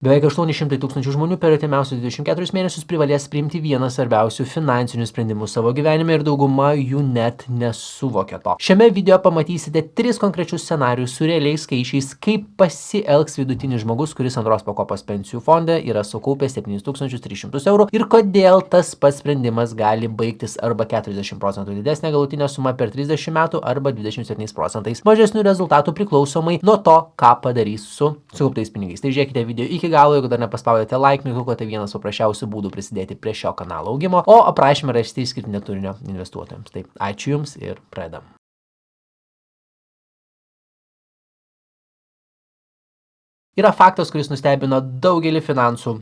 Beveik 800 tūkstančių žmonių per artimiausius 24 mėnesius privalės priimti vieną svarbiausių finansinių sprendimų savo gyvenime ir dauguma jų net nesuvokia to. Šiame video pamatysite 3 konkrečius scenarius su realiais skaičiais, kaip pasielgs vidutinis žmogus, kuris antros pakopos pensijų fonde yra sukaupęs 7300 eurų ir kodėl tas pats sprendimas gali baigtis arba 40% didesnė galutinė suma per 30 metų arba 27% mažesnių rezultatų priklausomai nuo to, ką padarys su sukauptais pinigais. Tai žiūrėkite video iki galo, jeigu dar nepaspaudėte like mygtuko, tai vienas paprasčiausių būdų prisidėti prie šio kanalo augimo, o aprašymą rasite išskirtinio turinio investuotojams. Tai ačiū Jums ir pradedam. Yra faktas, kuris nustebino daugelį finansų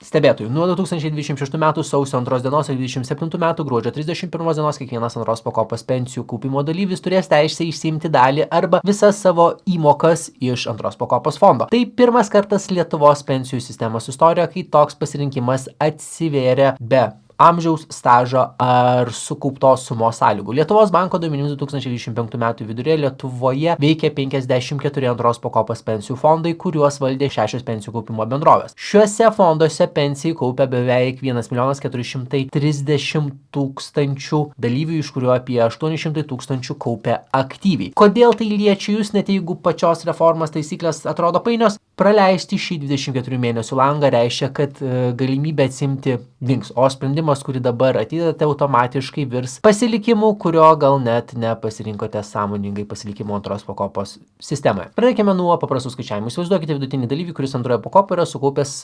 stebėtojų. Nuo 2026 metų sausio 2 dienos ir 27 metų gruodžio 31 dienos kiekvienas antros pakopos pensijų kaupimo dalyvis turės teisę išsiimti dalį arba visas savo įmokas iš antros pakopos fondo. Tai pirmas kartas Lietuvos pensijų sistemos istorijoje, kai toks pasirinkimas atsivėrė be amžiaus, stažo ar sukauptos sumos sąlygų. Lietuvos banko duomenimis 2025 metų viduryje Lietuvoje veikia 54 antros pakopos pensijų fondai, kuriuos valdė 6 pensijų kaupimo bendrovės. Šiuose fonduose pensijai kaupia beveik 1 430 000 dalyvių, iš kuriuo apie 800 000 kaupia aktyviai. Kodėl tai liečia jūs, net jeigu pačios reformos taisyklės atrodo painios? Praleisti šį 24 mėnesių langą reiškia, kad galimybė atsimti dings, o sprendimas, kurį dabar atidedate, automatiškai virs pasilikimu, kurio gal net nepasirinkote sąmoningai pasilikimu antros pakopos sistemoje. Pradėkime nuo paprastų skaičiavimų. Įsivaizduokite vidutinį dalyvį, kuris antroje pakopoje yra sukaupęs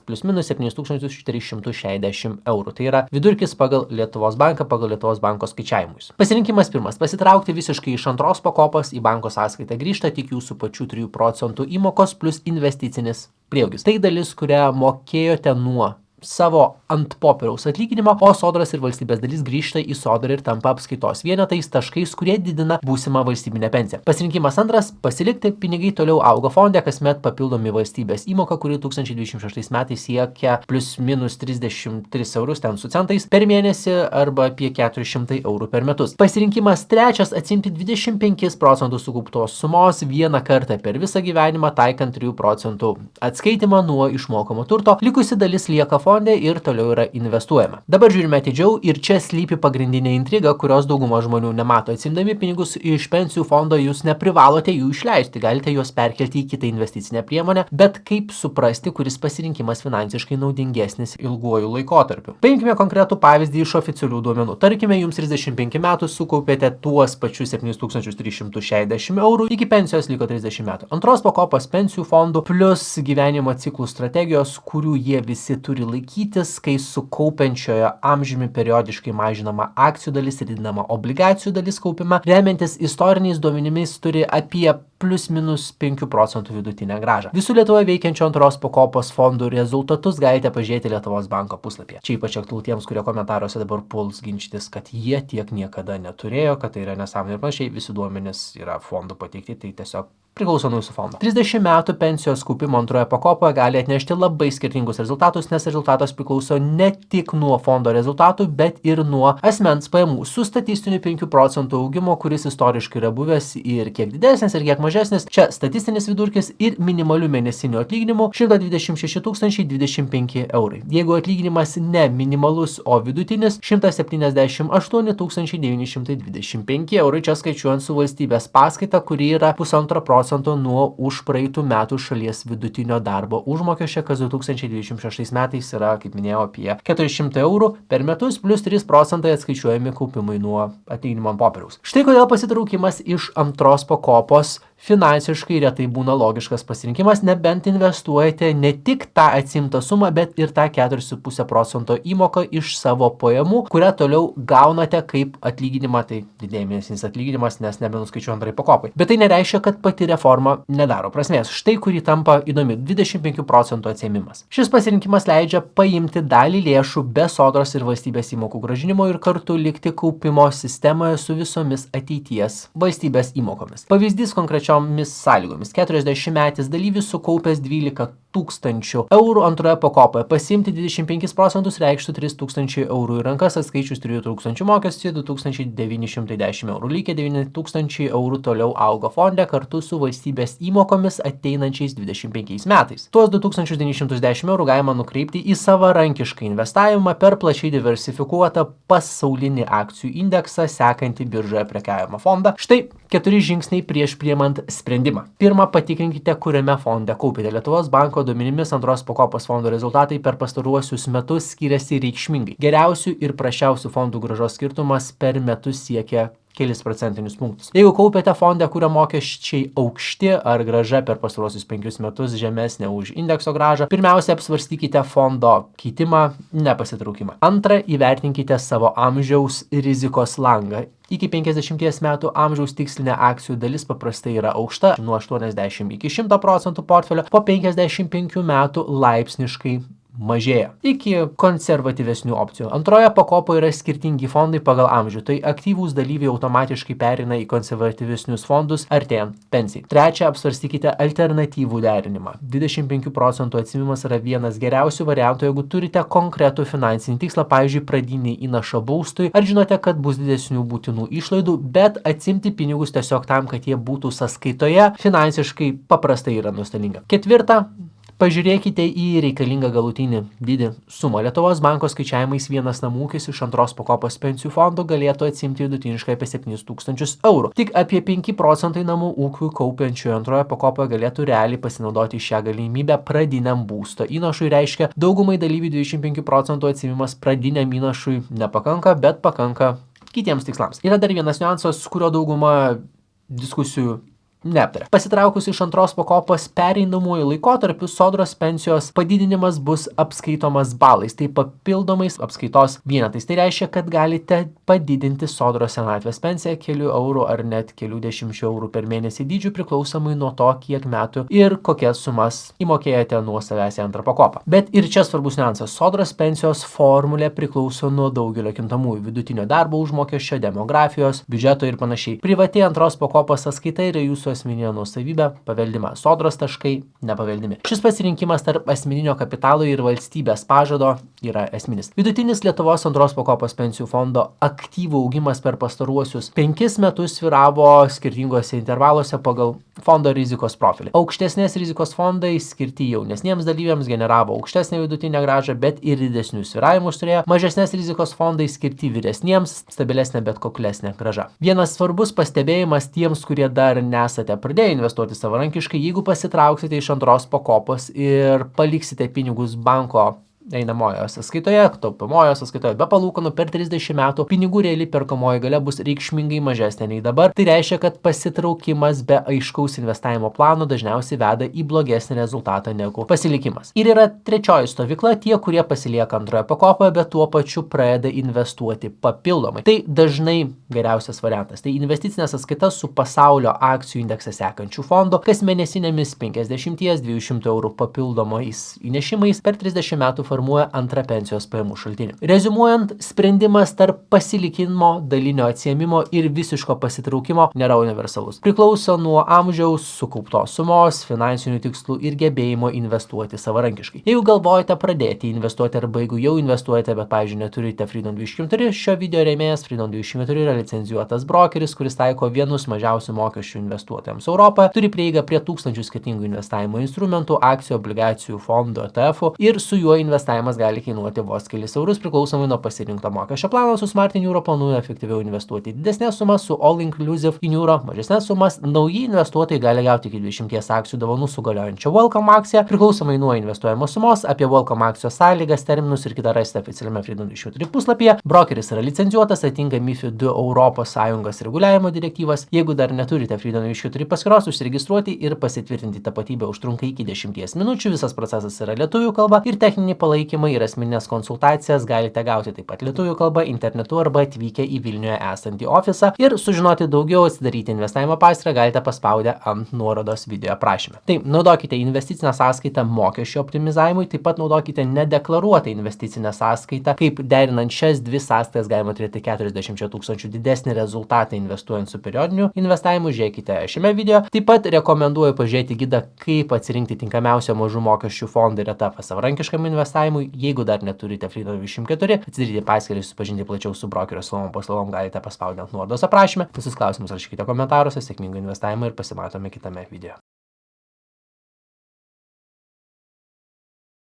plius minus 7360 eurų. Tai yra vidurkis pagal Lietuvos banką, pagal Lietuvos banko skaičiavimus. Pasirinkimas pirmas. Pasitraukti visiškai iš antros pakopos į banko sąskaitą grįžta tik jūsų pačių 3% įmokos plus investicinis prieaugis. Tai dalis, kurią mokėjote nuo savo ant popieriaus atlyginimo, o sodros ir valstybės dalis grįžta į sodrą ir tampa apskaitos vienetais taškais, kurie didina būsimą valstybinę pensiją. Pasirinkimas antras - pasilikti, pinigai toliau auga fonde, kasmet papildomi valstybės įmoka, kuri 2026 metais siekia plius minus 33 eurus ten su centais per mėnesį arba apie 400 eurų per metus. Pasirinkimas trečias - atsimti 25% sukauptos sumos vieną kartą per visą gyvenimą, taikant 3% atskaitimą nuo išmokamo turto, likusi dalis lieka fonde ir toliau yra investuojama. Dabar žiūrime atidžiau ir čia slypi pagrindinė intriga, kurios dauguma žmonių nemato. Atsimdami pinigus iš pensijų fondo jūs neprivalote jų išleisti, galite juos perkelti į kitą investicinę priemonę, bet kaip suprasti, kuris pasirinkimas finansiškai naudingesnis ilguoju laikotarpiu. Paimkime konkretų pavyzdį iš oficialių duomenų. Tarkime, jums 35 metų sukaupėte tuos pačius 7360 eurų, iki pensijos liko 30 metų. Antros pakopos pensijų fondų plus gyvenimo ciklų strategijos, kurių jie visi turi laikytis, kai su kaupiančiojo amžiumi periodiškai mažinama akcijų dalis ir didinama obligacijų dalis kaupime, remiantis istoriniais duomenimis turi apie plus minus 5% vidutinę grąžą. Visų Lietuvoje veikiančio antros pakopos fondų rezultatus galite pažiūrėti Lietuvos banko puslapyje. Čia ypač aktualu tiems, kurie komentaruose dabar puls ginčytis, kad jie tiek niekada neturėjo, kad tai yra nesąmonė ir panašiai, visi duomenys yra fondų pateikti, tai tiesiog priklauso nuo jūsų fondo. 30 metų pensijos kaupimo antroje pakopoje gali atnešti labai skirtingus rezultatus, nes rezultatas priklauso ne tik nuo fondo rezultatų, bet ir nuo asmens pajamų su statistiniu 5% augimu, kuris istoriškai yra buvęs ir kiek didesnis, ir kiek mažesnis. Čia statistinis vidurkis ir minimalių mėnesinių atlyginimų 126 025 eurai. Jeigu atlyginimas ne minimalus, o vidutinis 178 925 eurai, čia skaičiuojant su valstybės paskaita, kuri yra 1,5% nuo už praeitų metų šalies vidutinio darbo užmokesčio, kas 2026 metais yra, kaip minėjau, apie 400 eurų per metus, plus 3% atskaičiuojami kaupimai nuo atlyginimo ant popieriaus. Štai kodėl pasitraukimas iš antros pakopos finansiškai retai būna logiškas pasirinkimas, nebent investuojate ne tik tą atsimtą sumą, bet ir tą 4,5% įmoką iš savo pajamų, kurią toliau gaunate kaip atlyginimą, tai didėjinis atlyginimas, nes nebenuskaičiuoja antrai pakopai. Bet tai nereiškia, kad pati reforma nedaro prasmės. Štai kuri tampa įdomi - 25% atsiėmimas. Šis pasirinkimas leidžia paimti dalį lėšų be sodros ir valstybės įmokų grąžinimo ir kartu likti kaupimo sistemoje su visomis ateities valstybės įmokomis. Pavyzdys konkrečiai konkrečiomis sąlygomis. 40-metis dalyvis sukaupęs 12 tūkstančių eurų antroje pakopoje. Pasiimti 25% reikštų 3 tūkstančiai eurų į rankas, atskaičius 3 tūkstančių mokestį 2910 eurų. Lygiai 9 tūkstančiai eurų toliau augo fonde kartu su valstybės įmokomis ateinančiais 25 metais. Tuos 2910 eurų galima nukreipti į savarankišką investavimą per plačiai diversifikuotą pasaulinį akcijų indeksą sekantį biržoje prekiavimo fondą. Štai 4 žingsniai prieš priimant sprendimą. Pirma, patikrinkite, kuriame fonde kaupite. Lietuvos banko duomenimis antros pakopos fondo rezultatai per pastaruosius metus skiriasi reikšmingai. Geriausių ir prasčiausių fondų grąžos skirtumas per metus siekia kelis procentinius punktus. Jeigu kaupiate fonde, kurio mokesčiai aukšti ar grąža per pastaruosius 5 metus žemesnė už indekso grąžą, pirmiausia apsvarstykite fondo keitimą, nepasitraukimą. Antra, įvertinkite savo amžiaus rizikos langą. Iki 50 metų amžiaus tikslinė akcijų dalis paprastai yra aukšta, nuo 80 iki 100% portfelio, po 55 metų laipsniškai mažėja iki konservatyvesnių opcijų. Antroje pakopoje yra skirtingi fondai pagal amžių, tai aktyvūs dalyviai automatiškai perina į konservatyvesnius fondus artėjant pensijai. Trečia, apsvarstykite alternatyvų derinimą. 25% atsimimas yra vienas geriausių variantų, jeigu turite konkretų finansinį tikslą, pavyzdžiui, pradinį įnašą būstui, ar žinote, kad bus didesnių būtinų išlaidų, bet atsimti pinigus tiesiog tam, kad jie būtų sąskaitoje, finansiškai paprastai yra nuostolinga. Ketvirta, pažiūrėkite į reikalingą galutinį dydį sumą. Lietuvos banko skaičiavimais vienas namų ūkis iš antros pakopos pensijų fondų galėtų atsimti vidutiniškai apie 7 tūkstančius eurų. Tik apie 5% namų ūkių kaupiančių antroje pakopoje galėtų realiai pasinaudoti šią galimybę pradiniam būsto įnašui. Reiškia, daugumai dalyvių 25% atsimimas pradiniam įnašui nepakanka, bet pakanka kitiems tikslams. Yra dar vienas niuansas, kurio dauguma diskusijų neaptarė. Pasitraukus iš antros pakopos pereinamųjų laikotarpių sodros pensijos padidinimas bus apskaitomas balais, tai papildomais apskaitos vienetais. Tai reiškia, kad galite padidinti sodros senatvės pensiją kelių eurų ar net kelių dešimčių eurų per mėnesį dydžių priklausomai nuo to, kiek metų ir kokias sumas įmokėjote nuo savęs į antrą pakopą. Bet ir čia svarbus niuansas. Sodros pensijos formulė priklauso nuo daugelio kintamųjų: vidutinio darbo užmokesčio, demografijos, biudžeto ir panašiai. Privati antros pakopos sąskaita yra jūsų asmeninė nuosavybė, paveldima. Sodros taškai nepaveldimi. Šis pasirinkimas tarp asmeninio kapitalo ir valstybės pažado yra esminis. Vidutinis Lietuvos antros pakopos pensijų fondo aktyvų augimas per pastaruosius 5 metus sviravo skirtingose intervaluose pagal fondo rizikos profilį. Aukštesnės rizikos fondai skirti jaunesniems dalyviams generavo aukštesnę vidutinę grąžą, bet ir didesnius svyravimus turėjo. Mažesnės rizikos fondai skirti vyresniems, stabilesnė bet kuklesnė grąža. Vienas svarbus pastebėjimas tiems, kurie dar nesate pradėję investuoti savarankiškai: jeigu pasitrauksite iš antros pakopos ir paliksite pinigus banko einamojoje sąskaitoje, taupomojoje sąskaitoje be palūkanų per 30 metų, pinigų reali perkamoji galia bus reikšmingai mažesnė nei dabar. Tai reiškia, kad pasitraukimas be aiškaus investavimo plano dažniausiai veda į blogesnį rezultatą negu pasilikimas. Ir yra trečioji stovykla, tie, kurie pasilieka antroje pakopoje, bet tuo pačiu pradeda investuoti papildomai. Tai dažnai geriausias variantas. Tai investicinė sąskaita su pasaulio akcijų indeksą sekančių fondų, kas mėnesinėmis 50-200 eurų papildomais įnešimais per 30 metų formuoja antrą pensijos pajamų šaltinį. Reziumuojant, sprendimas tarp pasilikimo, dalinio atsiėmimo ir visiško pasitraukimo nėra universalus. Priklauso nuo amžiaus, sukauptos sumos, finansinių tikslų ir gebėjimo investuoti savarankiškai. Jeigu galvojate pradėti investuoti arba jeigu jau investuojate, bet, pavyzdžiui, neturite Freedom 24, šio video rėmėjas Freedom 24 yra licencijuotas brokeris, kuris taiko vienus mažiausių mokesčių investuotojams Europoje, turi prieigą prie 1000 skirtingų investavimo instrumentų, akcijų, obligacijų, fondų, ETF ir su juo investavimas gali kainuoti vos kelis eurus priklausomai nuo pasirinkto mokesčio plano. Su Smart in Euro planuoja efektyviau investuoti didesnės sumas, su All Inclusive in Euro mažesnės sumas. Nauji investuotojai gali gauti iki 20 akcijų dovanų su galiojančia Welcome akcija priklausomai nuo investuojamos sumos. Apie Welcome akcijos sąlygas, terminus ir kitą rasite oficialiame Freedom 24 puslapyje. Brokeris yra licencijuotas, atitinka MiFID II Europos Sąjungos reguliavimo direktyvas. Jeigu dar neturite Freedom 24 paskyros, užsiregistruoti ir pasitvirtinti tapatybę užtrunka iki 10 minučių. Visas procesas yra lietuvių kalba ir techninį palaikymą palaikymą ir asmeninės konsultacijas galite gauti taip pat lietuvių kalba, internetu arba atvykę į Vilniuje esantį ofisą. Ir sužinoti daugiau, atsidaryti investavimo paskyrą galite paspaudę ant nuorodos video aprašyme. Tai naudokite investicinę sąskaitą mokesčių optimizavimui, taip pat naudokite nedeklaruotą investicinę sąskaitą. Kaip derinant šias dvi sąskaitas galima turėti 40 000 didesnį rezultatą investuojant su periodiniu investavimu, žiūrėkite šiame video. Taip pat rekomenduoju pažiūrėti gidą, kaip atsirinkti tinkamiausią mažų mokesčių fondą ir etapą savarankiškam investavimui. Jeigu dar neturite Freedom 24, atsidaryti paskyrą ir susipažinti plačiau su brokerio siūlomom paslaugom galite paspaudę ant nuorodos aprašyme. Visus klausimus rašykite komentaruose, sėkmingo investavimo ir pasimatome kitame video.